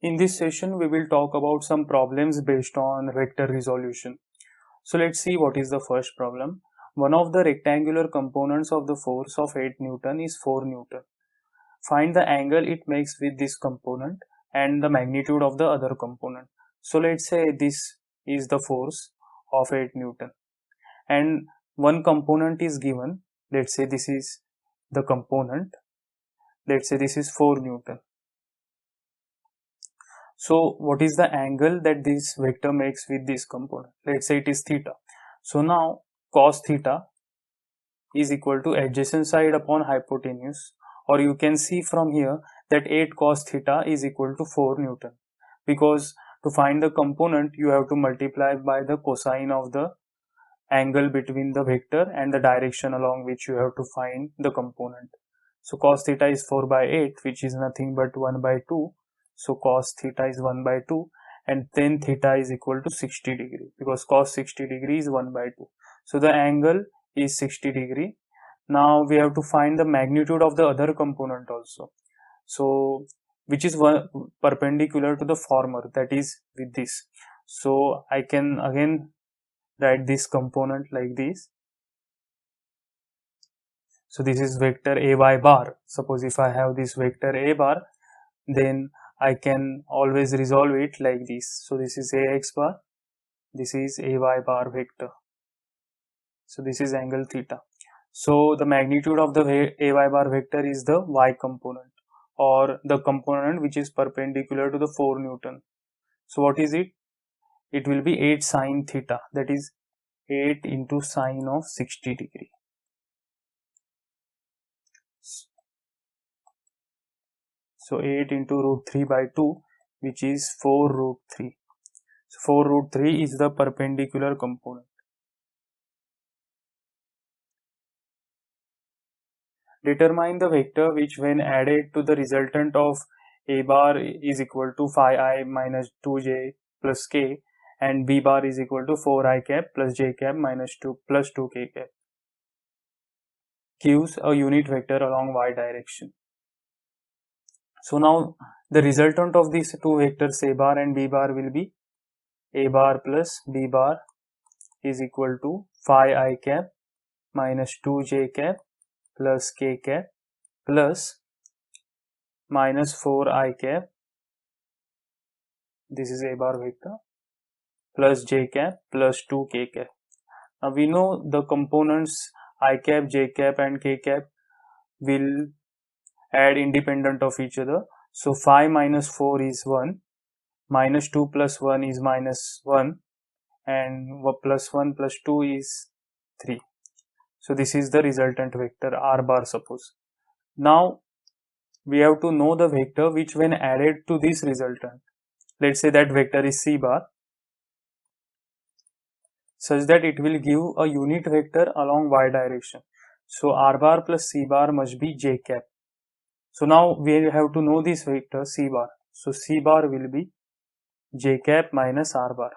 In this session, we will talk about some problems based on vector resolution. So let's see what is the first problem. One of the rectangular components of the force of 8 Newton is 4 Newton. Find the angle it makes with this component and the magnitude of the other component. So let's say this is the force of 8 Newton and one component is given. Let's say this is the component. Let's say this is 4 Newton. So what is the angle that this vector makes with this component? Let's say it is theta. So now cos theta is equal to adjacent side upon hypotenuse, or you can see from here that 8 cos theta is equal to 4 Newton, because to find the component you have to multiply by the cosine of the angle between the vector and the direction along which you have to find the component. So cos theta is 4 by 8, which is nothing but 1 by 2. So cos theta is 1 by 2 and then theta is equal to 60 degree, because cos 60 degree is 1 by 2. So the angle is 60 degree. Now we have to find the magnitude of the other component also. So which is one perpendicular to the former, that is with this. So I can again write this component like this. So this is vector ay bar. Suppose if I have this vector a bar, then I can always resolve it like this. So this is ax bar, this is ay bar vector. So this is angle theta. So the magnitude of the ay bar vector is the y component, or the component which is perpendicular to the 4 Newton. So what is it? It will be 8 sine theta, that is 8 into sine of 60 degree. So 8 into root 3 by 2, which is 4 root 3. So 4 root 3 is the perpendicular component. Determine the vector which when added to the resultant of a bar is equal to phi I minus 2j plus k and b bar is equal to 4i cap plus j cap minus 2 plus 2k cap. Gives a unit vector along y direction. So now the resultant of these two vectors a bar and b bar will be a bar plus b bar is equal to phi I cap minus 2j cap plus k cap plus minus 4i cap, this is a bar vector, plus j cap plus 2k cap. Now we know the components I cap, j cap and k cap will add independent of each other. So 5 minus 4 is 1, minus 2 plus 1 is minus 1, and plus 1 plus 2 is 3. So this is the resultant vector r bar suppose. Now we have to know the vector which when added to this resultant, let's say that vector is c bar, such that it will give a unit vector along y direction. So r bar plus c bar must be j cap. So now we have to know this vector c bar. So c bar will be j cap minus r bar.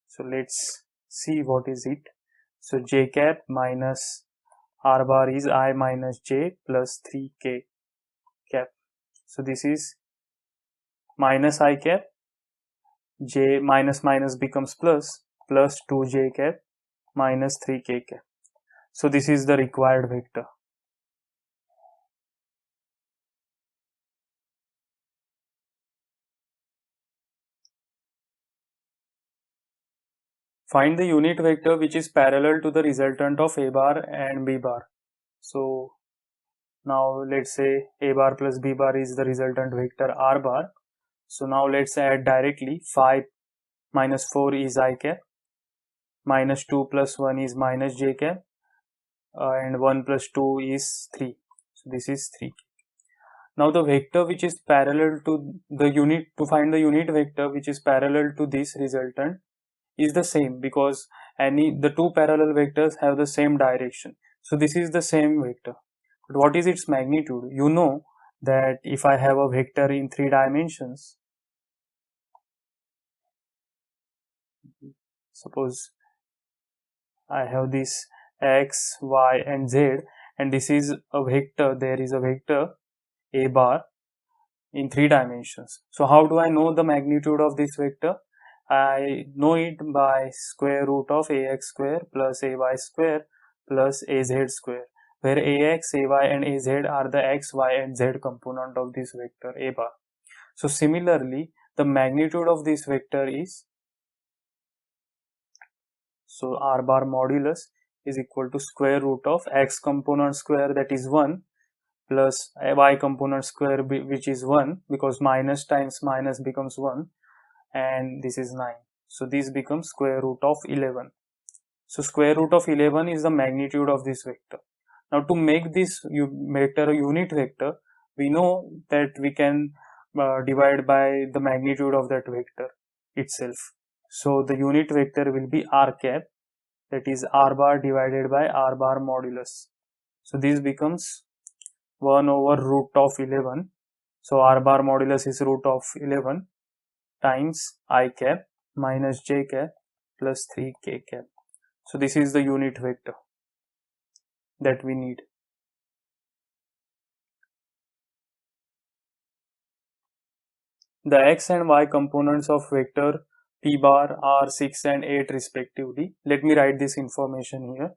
So let's see what is it. So j cap minus r bar is I minus j plus 3k cap. So this is minus I cap, j minus minus becomes plus, plus 2j cap minus 3k cap. So this is the required vector. Find the unit vector which is parallel to the resultant of a bar and b bar. So now let's say a bar plus b bar is the resultant vector r bar. So now let's add directly. 5 minus 4 is I cap, minus 2 plus 1 is minus j cap, and 1 plus 2 is 3. So this is 3. Now the vector which is parallel to the unit, to find the unit vector which is parallel to this resultant is the same, because the two parallel vectors have the same direction. So this is the same vector. But what is its magnitude? You know that if I have a vector in 3 dimensions, suppose I have this x, y and z, and this is a vector, there is a vector a bar, in 3 dimensions. So how do I know the magnitude of this vector? I know it by square root of ax square plus ay square plus az square, where ax, ay and az are the x, y and z component of this vector a bar. So similarly, the magnitude of this vector is, so r bar modulus is equal to square root of x component square, that is 1, plus y component square, which is 1, because minus times minus becomes 1, and this is 9. So this becomes square root of 11. So square root of 11 is the magnitude of this vector. Now to make this vector a unit vector, we know that we can divide by the magnitude of that vector itself. So the unit vector will be r cap, that is r bar divided by r bar modulus. So this becomes 1 over root of 11. So r bar modulus is root of 11 times I cap minus j cap plus 3k cap. So this is the unit vector that we need. The x and y components of vector p bar are 6 and 8 respectively. Let me write this information here.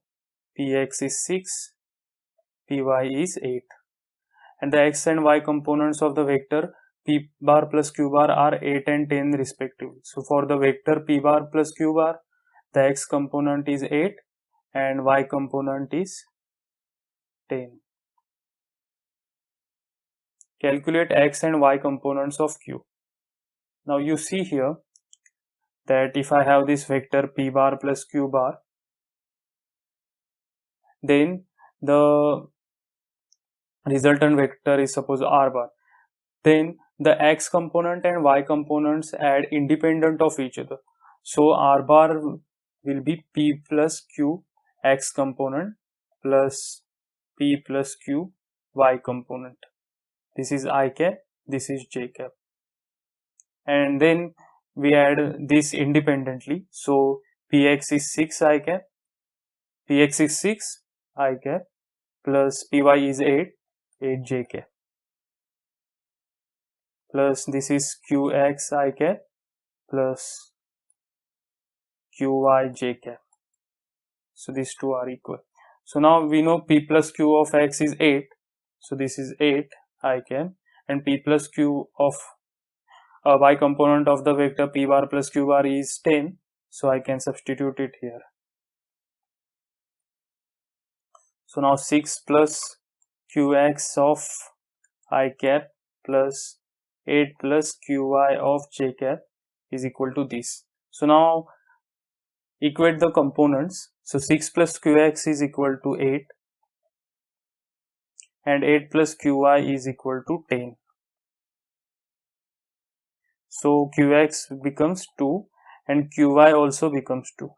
Px is 6, py is 8. And the x and y components of the vector p bar plus q bar are 8 and 10 respectively. So for the vector p bar plus q bar, the x component is 8 and y component is 10. Calculate x and y components of q. Now you see here that if I have this vector p bar plus q bar, then the resultant vector is suppose r bar. Then the x component and y components add independent of each other. So r bar will be p plus q x component plus p plus q y component. This is I cap, this is j cap. And then we add this independently. So px is 6 I cap, px is 6 I cap plus py is 8 j cap, plus this is qx I cap plus qy j cap. So these two are equal. So now we know p plus q of x is 8. So this is 8 I cap, and p plus q of y component of the vector p bar plus q bar is 10. So I can substitute it here. So now 6 plus qx of I cap plus 8 plus qy of j cap is equal to this. So now equate the components. So 6 plus qx is equal to 8 and 8 plus qy is equal to 10. So qx becomes 2 and qy also becomes 2.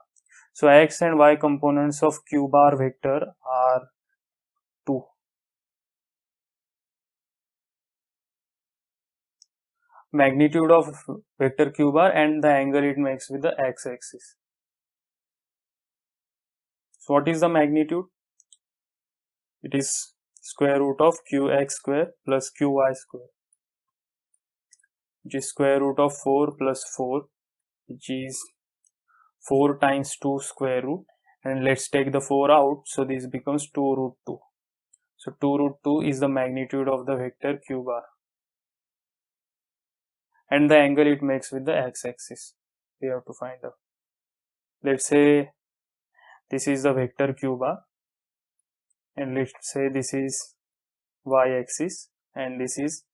So x and y components of q bar vector are 2. Magnitude of vector q bar and the angle it makes with the x-axis. So what is the magnitude? It is square root of qx square plus qy square, which is square root of 4 plus 4, which is 4 times 2 square root, and let's take the 4 out, so this becomes 2 root 2. So 2 root 2 is the magnitude of the vector q bar and the angle it makes with the x-axis we have to find out. Let's say this is the vector q bar and let's say this is y-axis and this is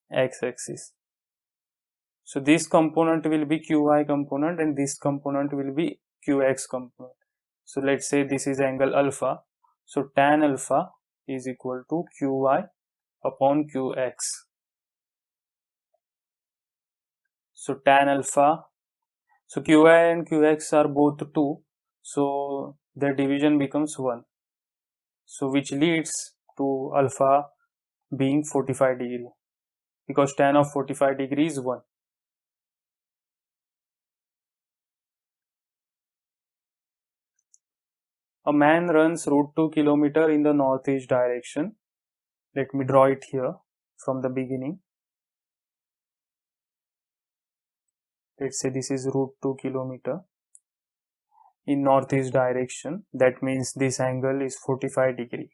x-axis. So this component will be qy component and this component will be qx component. So let's say this is angle alpha. So tan alpha is equal to qy upon qx. So tan alpha, so qy and qx are both 2. So their division becomes 1. So which leads to alpha being 45 degree, because tan of 45 degree is 1. A man runs route 2 km in the northeast direction. Let me draw it here from the beginning. let's say this is root 2 kilometer in northeast direction, that means this angle is 45 degree,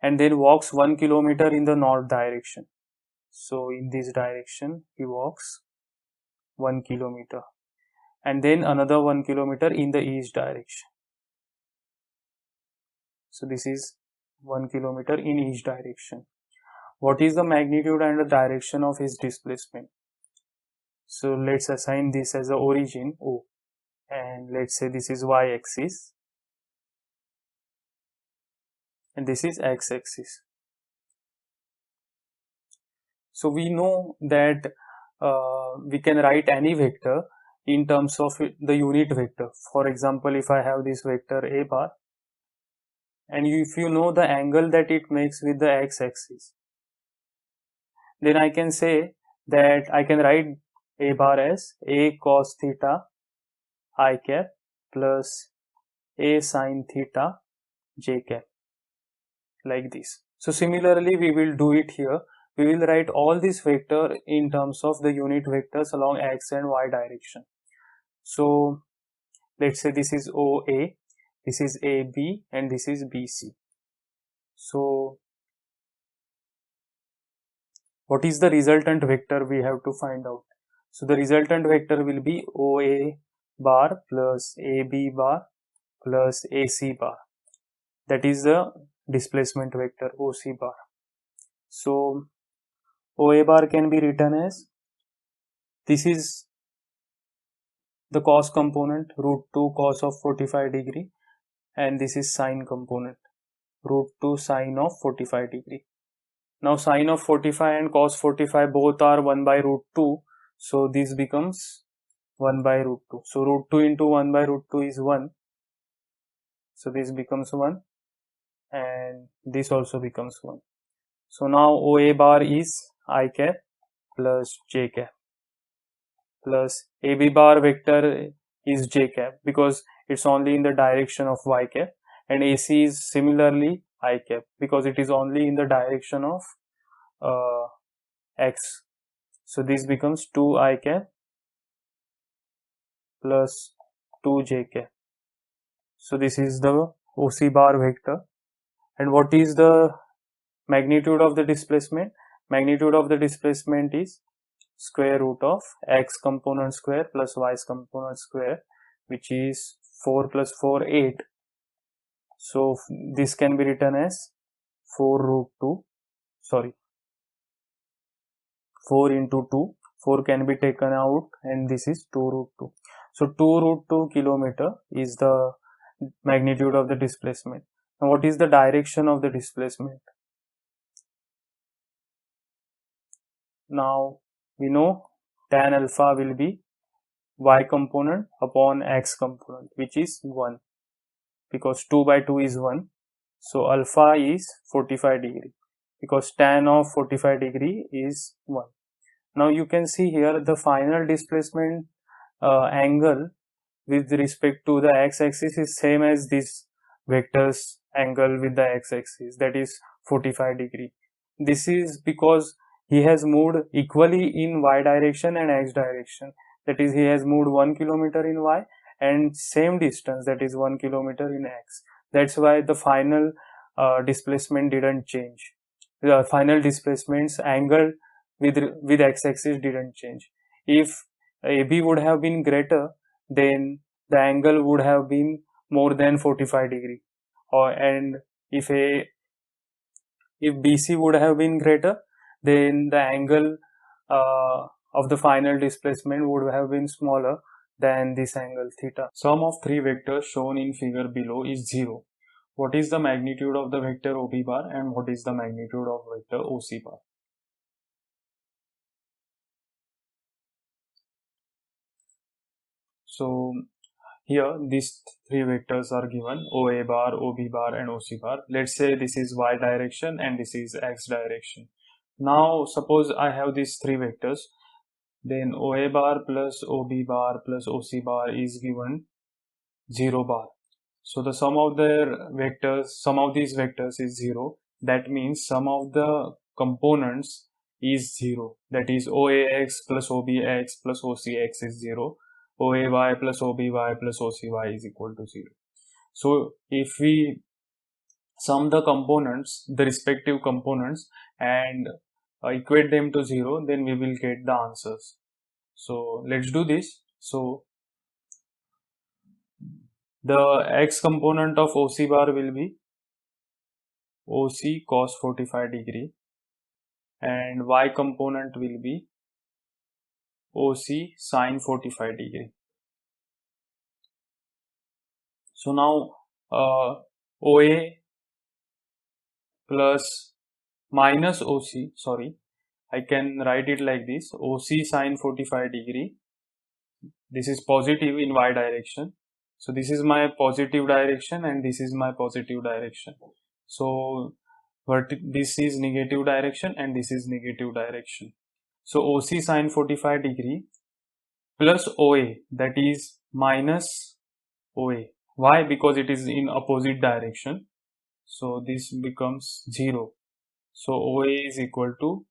and then walks 1 kilometer in the north direction. So in this direction he walks 1 kilometer, and then another 1 kilometer in the east direction. So this is 1 kilometer in each direction. What is the magnitude and the direction of his displacement? So let's assign this as the origin O, and let's say this is y axis and this is x axis. So we know that we can write any vector in terms of the unit vector. For example, if I have this vector a bar, and if you know the angle that it makes with the x axis, then I can say that I can write a bar as a cos theta I cap plus a sin theta j cap, like this. So similarly we will do it here. We will write all these vector in terms of the unit vectors along x and y direction. So let's say this is OA, this is AB, and this is BC. So what is the resultant vector we have to find out? So the resultant vector will be OA bar plus AB bar plus AC bar. That is the displacement vector OC bar. So OA bar can be written as, this is the cos component, root 2 cos of 45 degree, and this is sine component, root 2 sine of 45 degree. Now sine of 45 and cos 45 both are 1 by root 2, so this becomes 1 by root 2. So root 2 into 1 by root 2 is 1, so this becomes 1, and this also becomes 1. So now OA bar is I cap plus j cap plus AB bar vector is j cap because it's only in the direction of y cap, and AC is similarly I cap because it is only in the direction of x. So this becomes 2 I cap plus 2 j cap. So this is the OC bar vector. And what is the magnitude of the displacement? Magnitude of the displacement is square root of x component square plus y component square, which is 4 plus 4 8. So this can be written as 4 root 2, sorry, 4 into 2, 4 can be taken out, and this is 2 root 2. So 2 root 2 kilometer is the magnitude of the displacement. Now what is the direction of the displacement? Now we know tan alpha will be y component upon x component, which is 1, because 2 by 2 is 1. So alpha is 45 degree because tan of 45 degree is 1. Now you can see here the final displacement angle with respect to the x-axis is same as this vector's angle with the x-axis, that is 45 degree. This is because he has moved equally in y direction and x direction, that is he has moved 1 kilometer in y and same distance, that is 1 kilometer in x. That's why the final displacement didn't change. The final displacement's angle with x-axis didn't change. If AB would have been greater, then the angle would have been more than 45 degree, and if BC would have been greater, then the angle of the final displacement would have been smaller than this angle theta. Sum of three vectors shown in figure below is 0. What is the magnitude of the vector OB bar and what is the magnitude of vector OC bar? So here these three vectors are given, OA bar, OB bar and OC bar. Let's say this is y direction and this is x direction. Now suppose I have these three vectors, then OA bar plus OB bar plus OC bar is given 0 bar. So the sum of their vectors, sum of these vectors is 0. That means sum of the components is 0. That is OAX plus OBX plus OCX is 0. OAY plus OBY plus OCY is equal to 0. So if we sum the components, the respective components, and equate them to 0, then we will get the answers. So let's do this. So the x component of OC bar will be OC cos 45 degree, and y component will be OC sin 45 degree. So now OA plus minus OC, sorry, I can write it like this: OC sin 45 degree. This is positive in y direction. So this is my positive direction and this is my positive direction. So this is negative direction and this is negative direction. So OC sin 45 degree plus OA, that is minus OA. Why? Because it is in opposite direction. So this becomes 0. So OA is equal to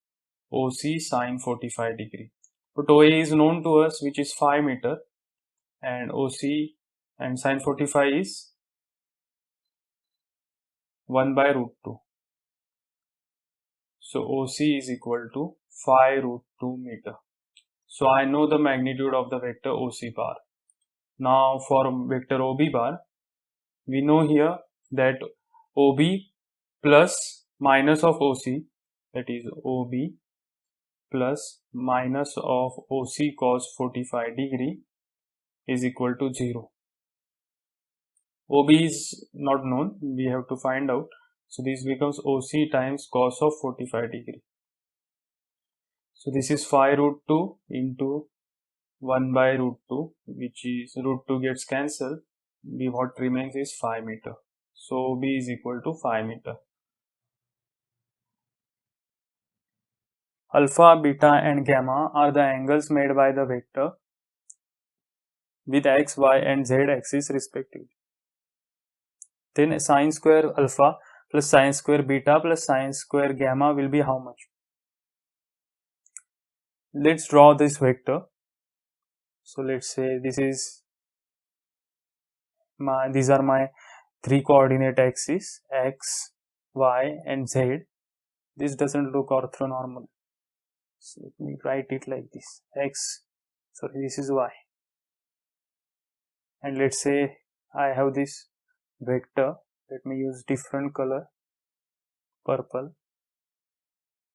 OC sin 45 degree. But OA is known to us, which is 5 meter, and OC and sin 45 is 1 by root 2. So OC is equal to 5 root 2 meter. So I know the magnitude of the vector OC bar. Now for vector OB bar, we know here that OB plus minus of OC, that is OB plus minus of OC cos 45 degree is equal to 0. OB is not known, we have to find out. So this becomes OC times cos of 45 degree. So this is 5 root 2 into 1 by root 2, which is root 2 gets cancelled. What remains is 5 meter. So OB is equal to 5 meter. Alpha, beta and gamma are the angles made by the vector with x, y and z axis respectively. Then sine square alpha plus sine square beta plus sine square gamma will be how much? Let's draw this vector. So let's say these are my 3 coordinate axes, x, y and z. This doesn't look orthonormal. So let me write it like this: this is y. And let's say I have this vector. Let me use different color, purple.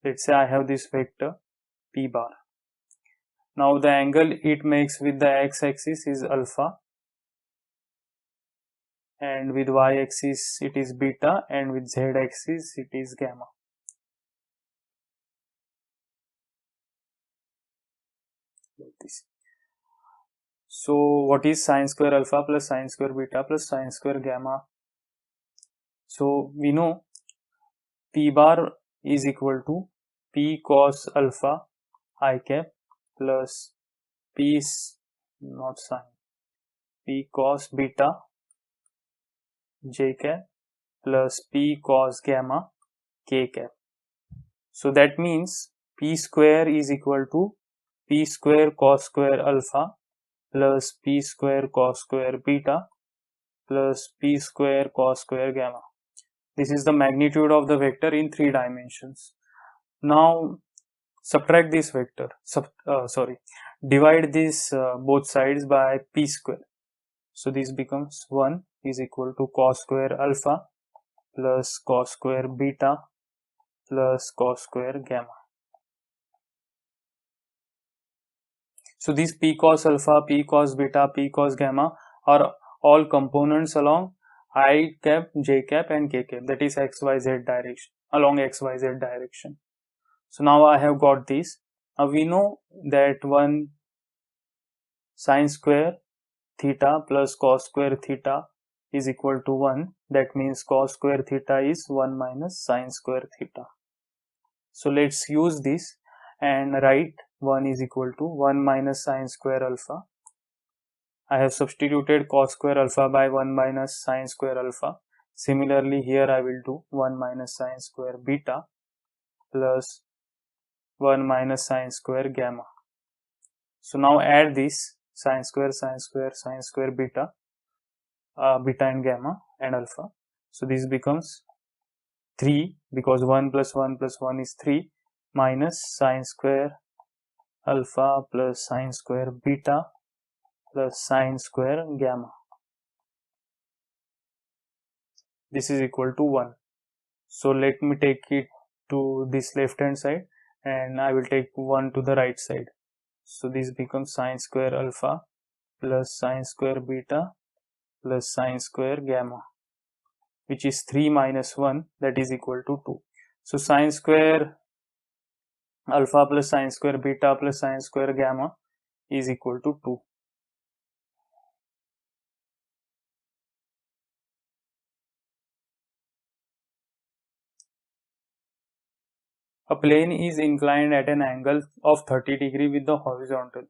Let's say I have this vector p bar. Now the angle it makes with the x-axis is alpha, and with y-axis it is beta, and with z-axis it is gamma. Like this. So what is sine square alpha plus sine square beta plus sine square gamma? So we know p bar is equal to p cos alpha I cap plus p cos beta j cap plus p cos gamma k cap. So that means p square is equal to p square cos square alpha plus p square cos square beta plus p square cos square gamma. This is the magnitude of the vector in 3 dimensions. Now subtract this vector, divide this both sides by p square. So this becomes 1 is equal to cos square alpha plus cos square beta plus cos square gamma. So these p cos alpha, p cos beta, p cos gamma are all components along I cap, j cap and k cap, that is xyz direction, along xyz direction. So now I have got this. Now we know that 1 sine square theta plus cos square theta is equal to 1. That means cos square theta is 1 minus sine square theta. So let's use this and write 1 is equal to 1 minus sine square alpha. I have substituted cos square alpha by 1 minus sine square alpha. Similarly here I will do 1 minus sine square beta plus 1 minus sine square gamma. So now add this sine square, sine square, sine square beta, beta and gamma and alpha. So this becomes 3 because 1 plus 1 plus 1 is 3 minus sine square alpha plus sine square beta plus sine square gamma. This is equal to 1. So let me take it to this left hand side and I will take 1 to the right side. So this becomes sine square alpha plus sine square beta plus sine square gamma, which is 3 minus 1, that is equal to 2. So sine square alpha plus sine square beta plus sine square gamma is equal to 2. A plane is inclined at an angle of 30 degree with the horizontal.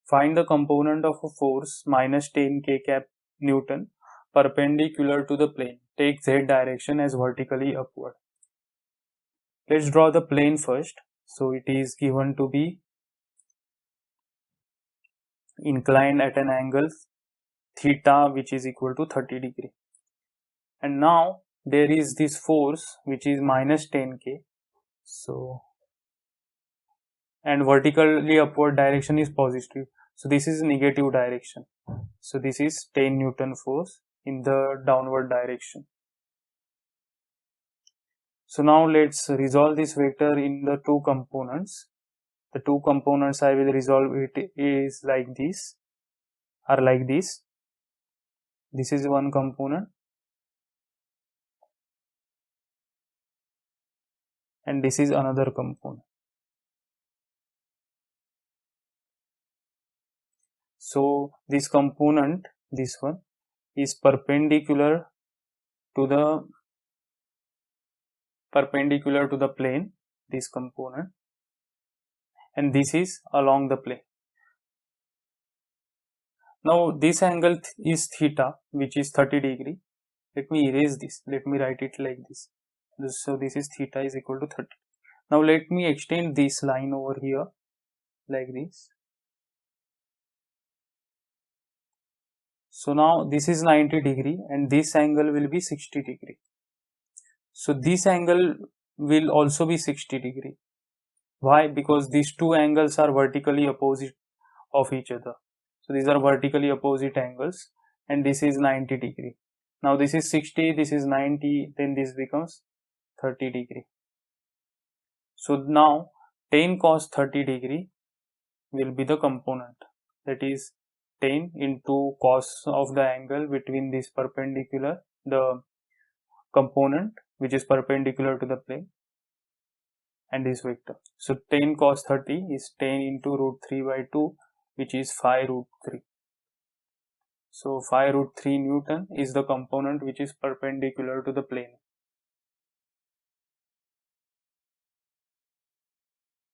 Find the component of a force minus 10 k cap Newton perpendicular to the plane. Take z direction as vertically upward. Let's draw the plane first. So it is given to be inclined at an angle theta which is equal to 30 degree. And now there is this force which is minus 10k. So and vertically upward direction is positive. So this is negative direction. So this is 10 Newton force in the downward direction. So now let's resolve this vector in the two components. The two components I will resolve it is like this, are like this. This is one component and this is another component. So this component, this one, is perpendicular to the plane, this component, and this is along the plane. Now this angle is theta, which is 30 degree. Let me erase this. Let me write it like this. So this is theta is equal to 30. Now let me extend this line over here like this. So now this is 90 degree and this angle will be 60 degree. So this angle will also be 60 degree. Why? Because these two angles are vertically opposite of each other. So these are vertically opposite angles and this is 90 degree. Now this is 60, this is 90, then this becomes 30 degree. So now tan cos 30 degree will be the component, that is tan into cos of the angle between this perpendicular, the component which is perpendicular to the plane, and this vector. So tan cos 30 is tan into root 3 by 2, which is 5 root 3. So 5 root 3 Newton is the component which is perpendicular to the plane.